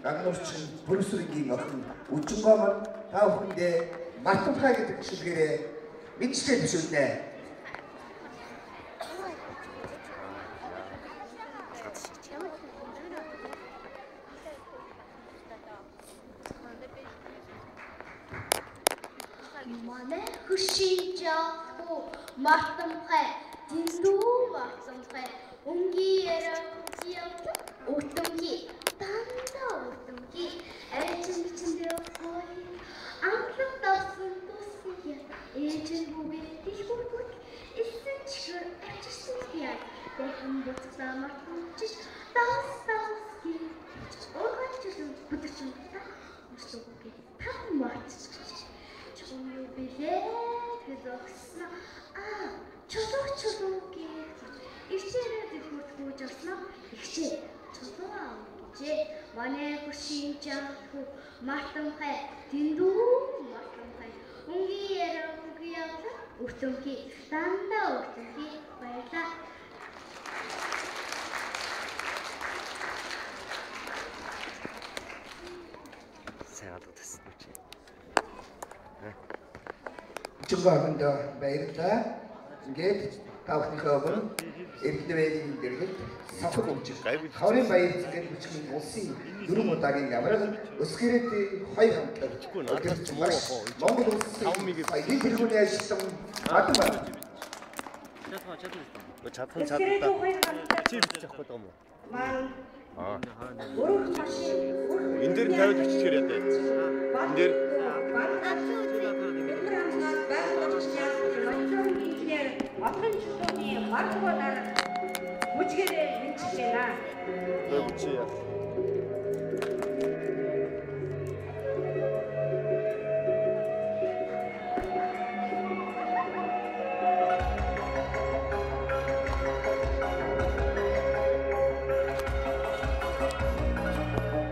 агнуурчин бүрсрэнгийн охин Үжингомор та бүхэндээ Мартин Пай гэдэг чиглэлээр мэдчилгээ төсөөлнэ. Манай хөшийжаагүй Мартин Пай дэндүү Мартин Пай өнгөөр явдаг утамги дандаа утамги эцэн чиндээ хой анхлах тавсан тусгий эцэн бүбэ тишгүргүт эсэн чигэр ачсан яа дэхэн буцаа Мартин чиш тасаски огачсан бүтэн өсөөгөө тав мартч чому билээ гэдэгсэн чулуу гэж ичээрээ хүртгүүж авснаа ихшээ чулуу авчээ манай хөшийн жаагүй Мартин Пай дэндүү Мартин Пай өнгөөр өртөмхий дандаа өртөмхий баярлаа. Сайгаад утсан чи. Үжингомонд баярлалаа. Ингээд та бүхнийхээ өмнө Эрдэнэвийн дэргэд савхаг өмчөж хаврын баяр зэрэг бүчгийн улсын 4 удаагийн ямрал өсгөрөөд 2 хамтлаг Монгол улсын баярын тэргүүний ажиллан бадан байна. Чадхан чи бичих гээд юм уу? Энэ дээр тавьж биччихээр ядаа. Энэ дээр Отхон чулууны маргуудаар мужгээрээ мэдчихэна. Тэгвэл чи яа.